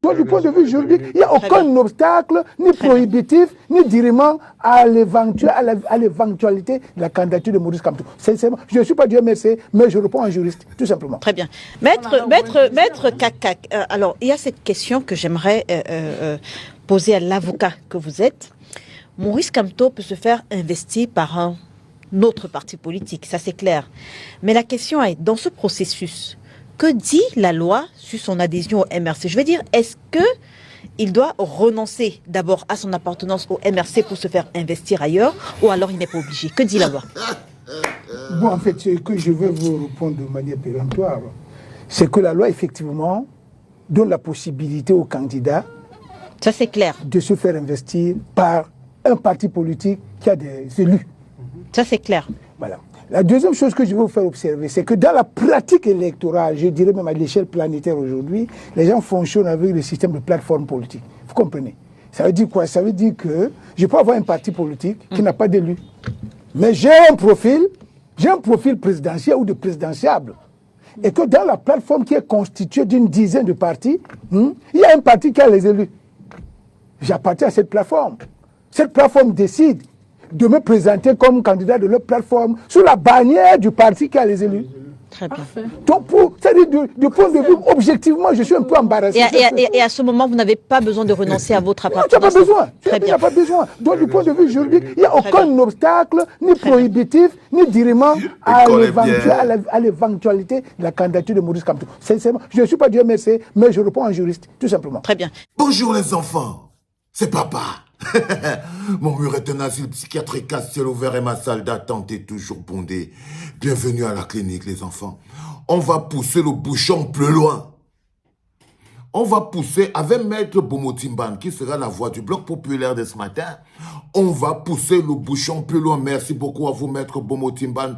Donc, du point de vue juridique, il n'y a aucun obstacle, ni prohibitif, ni dirimant à l'éventualité de la candidature de Maurice Kamto. Je ne suis pas du MRC, mais je réponds en juriste, tout simplement. Très bien. Maître Kakak, alors, il y a cette question que j'aimerais poser à l'avocat que vous êtes. Maurice Kamto peut se faire investir par un autre parti politique, ça c'est clair. Mais la question est, dans ce processus, que dit la loi sur son adhésion au MRC? Je veux dire, est-ce qu'il doit renoncer d'abord à son appartenance au MRC pour se faire investir ailleurs, ou alors il n'est pas obligé? Que dit la loi? Bon, en fait, ce que je veux vous répondre de manière péremptoire, c'est que la loi, effectivement, donne la possibilité aux candidats, ça c'est clair, de se faire investir par un parti politique qui a des élus. Ça c'est clair. Voilà. La deuxième chose que je veux vous faire observer, c'est que dans la pratique électorale, je dirais même à l'échelle planétaire aujourd'hui, les gens fonctionnent avec le système de plateforme politique. Vous comprenez? Ça veut dire quoi? Ça veut dire que je peux avoir un parti politique qui n'a pas d'élu. Mais j'ai un profil présidentiel ou de présidentiable. Et que dans la plateforme qui est constituée d'une dizaine de partis, il y a un parti qui a les élus. J'appartiens à cette plateforme. Cette plateforme décide de me présenter comme candidat de leur plateforme sous la bannière du parti qui a les élus. Très bien. Donc, du point de vue, objectivement, je suis un peu embarrassé. Et à ce moment, vous n'avez pas besoin de renoncer à votre appartenance? Tu n'as pas besoin. Il n'y a pas besoin. Donc, du point de vue juridique, il n'y a aucun obstacle, ni prohibitif, ni dirimant à l'éventualité de la candidature de Maurice Kamto. Sincèrement, je ne suis pas du MRC, mais je réponds en juriste, tout simplement. Très bien. Bonjour les enfants, c'est papa. Mon mur est un asile psychiatrique à ciel ouvert et ma salle d'attente est toujours bondée. Bienvenue à la clinique, les enfants. On va pousser le bouchon plus loin. On va pousser avec Maître Bomotimban, qui sera la voix du Bloc populaire de ce matin. On va pousser le bouchon plus loin. Merci beaucoup à vous, Maître Bomotimban,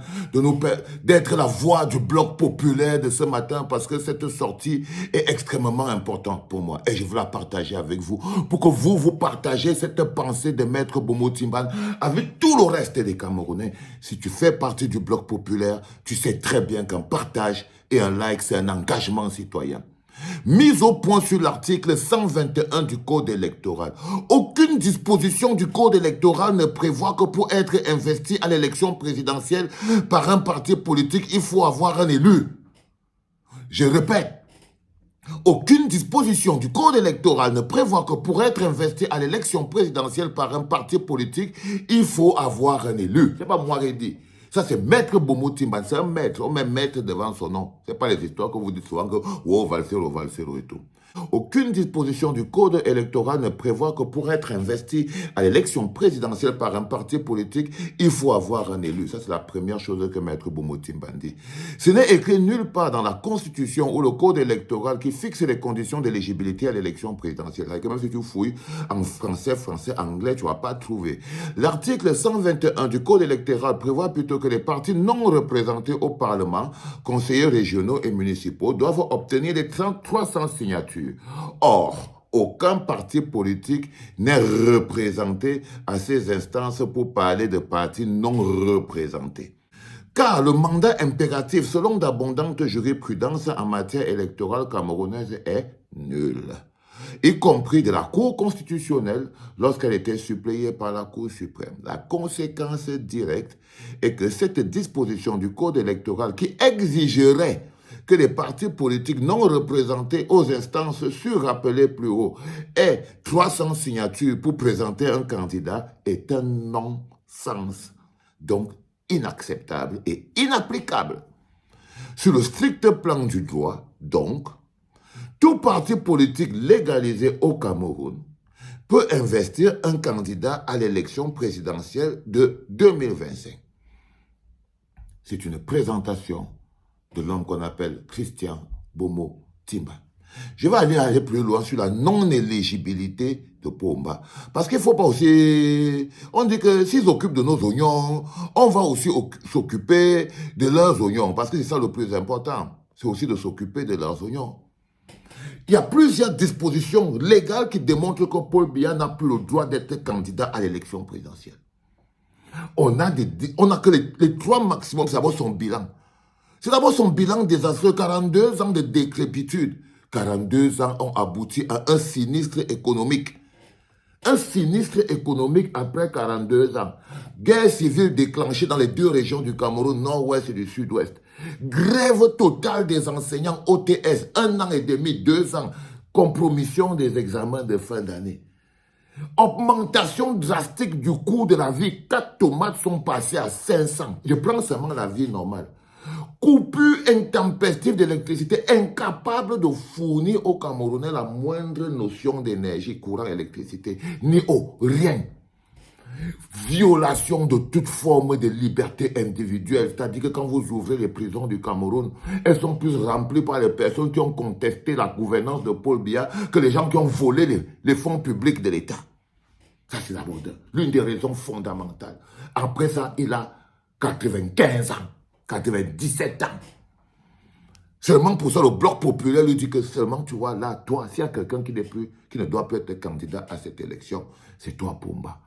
d'être la voix du Bloc populaire de ce matin, parce que cette sortie est extrêmement importante pour moi. Et je veux la partager avec vous, pour que vous partagez cette pensée de Maître Bomotimban avec tout le reste des Camerounais. Si tu fais partie du Bloc populaire, tu sais très bien qu'un partage et un like, c'est un engagement citoyen. Mise au point sur l'article 121 du Code électoral. Aucune disposition du Code électoral ne prévoit que pour être investi à l'élection présidentielle par un parti politique, il faut avoir un élu. Je répète, aucune disposition du Code électoral ne prévoit que pour être investi à l'élection présidentielle par un parti politique, il faut avoir un élu. C'est pas moi qui dis. Ça, c'est Maître Bomotimban, c'est un maître, on met maître devant son nom. Ce n'est pas les histoires que vous dites souvent que oh, Valsero et tout. Aucune disposition du Code électoral ne prévoit que pour être investi à l'élection présidentielle par un parti politique, il faut avoir un élu. Ça, c'est la première chose que Maître Bomotimban dit. Ce n'est écrit nulle part dans la Constitution ou le Code électoral qui fixe les conditions d'éligibilité à l'élection présidentielle. Même si tu fouilles en français, anglais, tu ne vas pas trouver. L'article 121 du Code électoral prévoit plutôt que les partis non représentés au Parlement, conseillers régionaux et municipaux, doivent obtenir les 300 signatures. Or, aucun parti politique n'est représenté à ces instances pour parler de partis non représentés. Car le mandat impératif, selon d'abondantes jurisprudences en matière électorale camerounaise, est nul, y compris de la Cour constitutionnelle lorsqu'elle était suppléée par la Cour suprême. La conséquence directe est que cette disposition du Code électoral qui exigerait que les partis politiques non représentés aux instances surrappelées plus haut aient 300 signatures pour présenter un candidat est un non-sens, donc inacceptable et inapplicable. Sur le strict plan du droit, donc, tout parti politique légalisé au Cameroun peut investir un candidat à l'élection présidentielle de 2025. C'est une présentation de l'homme qu'on appelle Christian Bomotimban. Je vais aller plus loin sur la non-éligibilité de Pomba. Parce qu'il ne faut pas aussi... On dit que s'ils s'occupent de nos oignons, on va aussi s'occuper de leurs oignons. Parce que c'est ça le plus important. C'est aussi de s'occuper de leurs oignons. Il y a plusieurs dispositions légales qui démontrent que Paul Biya n'a plus le droit d'être candidat à l'élection présidentielle. On a que les trois maximums, c'est d'abord son bilan. C'est d'abord son bilan désastreux, 42 ans de décrépitude, 42 ans ont abouti à un sinistre économique. Un sinistre économique après 42 ans. Guerre civile déclenchée dans les deux régions du Cameroun, nord-ouest et du sud-ouest. Grève totale des enseignants OTS, 1 an et demi, 2 ans. Compromission des examens de fin d'année. Augmentation drastique du coût de la vie. 4 tomates sont passées à 500. Je prends seulement la vie normale. Coupure intempestive d'électricité, incapable de fournir aux Camerounais la moindre notion d'énergie, courant, électricité, ni eau, rien. Violation de toute forme de liberté individuelle, c'est-à-dire que quand vous ouvrez les prisons du Cameroun, elles sont plus remplies par les personnes qui ont contesté la gouvernance de Paul Biya que les gens qui ont volé les fonds publics de l'État. Ça, c'est l'une des raisons fondamentales. Après ça, il a 95 ans. 97 ans. Seulement pour ça, le bloc populaire lui dit que seulement, tu vois, là, toi, s'il y a quelqu'un qui ne doit plus être candidat à cette élection, c'est toi, Pomba.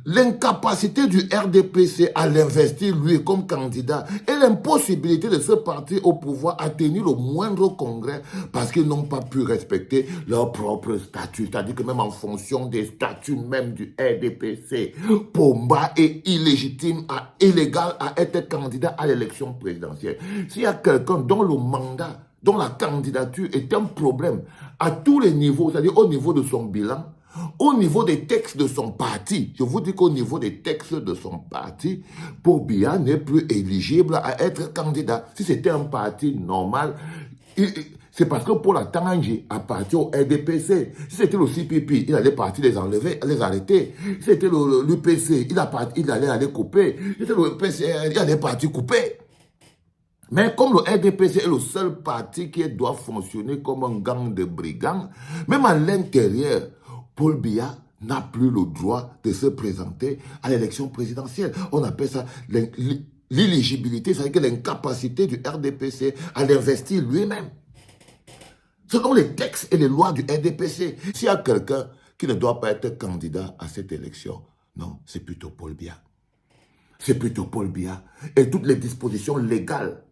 L'incapacité du RDPC à l'investir, lui, comme candidat, et l'impossibilité de ce parti au pouvoir à tenir le moindre congrès parce qu'ils n'ont pas pu respecter leur propre statut. C'est-à-dire que même en fonction des statuts même du RDPC, Pomba est illégitime, illégal à être candidat à l'élection présidentielle. S'il y a quelqu'un dont le mandat, dont la candidature est un problème à tous les niveaux, c'est-à-dire au niveau de son bilan, au niveau des textes de son parti, je vous dis qu'au niveau des textes de son parti, Paul Biya n'est plus éligible à être candidat. Si c'était un parti normal, c'est parce que Paul Atanganji appartient au RDPC. Si c'était le CPP, il allait partir les enlever, les arrêter. Si c'était l'UPC, il allait aller couper. Si c'était le PCR, il allait partir couper. Mais comme le RDPC est le seul parti qui doit fonctionner comme un gang de brigands, même à l'intérieur, Paul Biya n'a plus le droit de se présenter à l'élection présidentielle. On appelle ça l'illégibilité, c'est-à-dire l'incapacité du RDPC à l'investir lui-même. Selon les textes et les lois du RDPC, s'il y a quelqu'un qui ne doit pas être candidat à cette élection, non, c'est plutôt Paul Biya. C'est plutôt Paul Biya. Et toutes les dispositions légales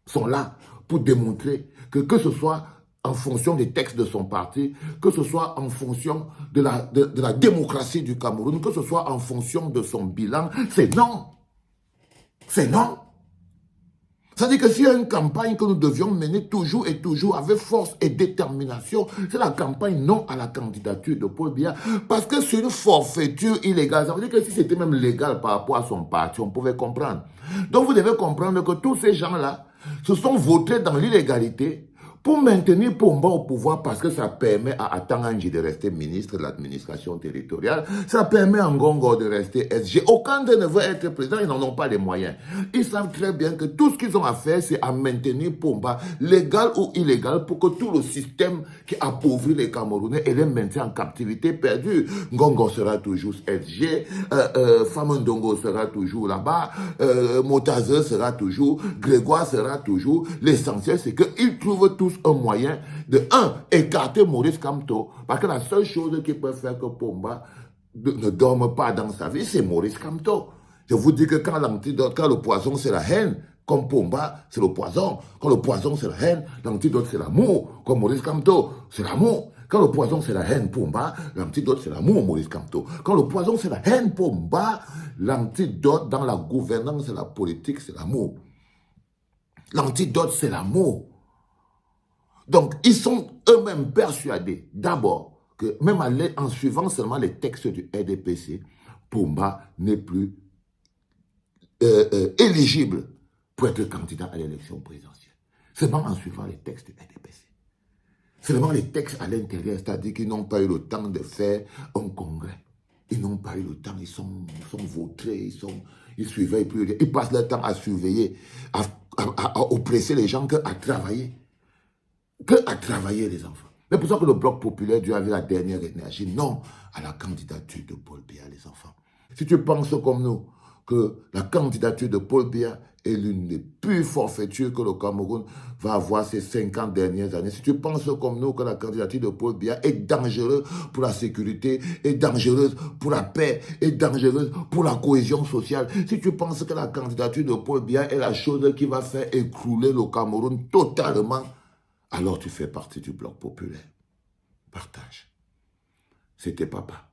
sont là pour démontrer que ce soit en fonction des textes de son parti, que ce soit en fonction de la démocratie du Cameroun, que ce soit en fonction de son bilan, c'est non. C'est non. C'est-à-dire que s'il y a une campagne que nous devions mener toujours et toujours avec force et détermination, c'est la campagne non à la candidature de Paul Biya. Parce que c'est une forfaiture illégale. Ça veut dire que si c'était même légal par rapport à son parti, on pouvait comprendre. Donc vous devez comprendre que tous ces gens-là se sont votés dans l'illégalité pour maintenir Pomba au pouvoir parce que ça permet à Atanganji de rester ministre de l'administration territoriale, ça permet à Ngongo de rester SG. Aucun d'eux ne veut être président, ils n'en ont pas les moyens. Ils savent très bien que tout ce qu'ils ont à faire, c'est à maintenir Pomba, légal ou illégal, pour que tout le système qui appauvrit les Camerounais et les maintient en captivité perdue. Ngongo sera toujours SG, Famondongo sera toujours là-bas, Motaze sera toujours, Grégoire sera toujours. L'essentiel, c'est qu'ils trouvent tous un moyen de, écarter Maurice Kamto. Parce que la seule chose qui peut faire que Pomba ne dorme pas dans sa vie, c'est Maurice Kamto. Je vous dis que quand le poison, c'est la haine, comme Pomba, c'est le poison. Quand le poison, c'est la haine, l'antidote, c'est l'amour. Comme Maurice Kamto, c'est l'amour. Quand le poison, c'est la haine, Pomba, l'antidote, c'est l'amour, Maurice Kamto. Quand le poison, c'est la haine, Pomba, l'antidote dans la gouvernance et la politique, c'est l'amour. L'antidote, c'est l'amour. Donc, ils sont eux-mêmes persuadés, d'abord, que même en suivant seulement les textes du RDPC, Pomba n'est plus éligible pour être candidat à l'élection présidentielle. Seulement en suivant les textes du RDPC. Seulement les textes à l'intérieur, c'est-à-dire qu'ils n'ont pas eu le temps de faire un congrès. Ils n'ont pas eu le temps, ils sont vautrés, ils suivaient plus. Ils passent leur temps à surveiller, à oppresser les gens qu'à travailler. À travailler les enfants. Mais pour ça que le bloc populaire dû avoir la dernière énergie, non à la candidature de Paul Biya, les enfants. Si tu penses comme nous que la candidature de Paul Biya est l'une des pures forfaitures que le Cameroun va avoir ces 50 dernières années, si tu penses comme nous que la candidature de Paul Biya est dangereuse pour la sécurité, est dangereuse pour la paix, est dangereuse pour la cohésion sociale, si tu penses que la candidature de Paul Biya est la chose qui va faire écrouler le Cameroun totalement, alors tu fais partie du bloc populaire. Partage. C'était papa.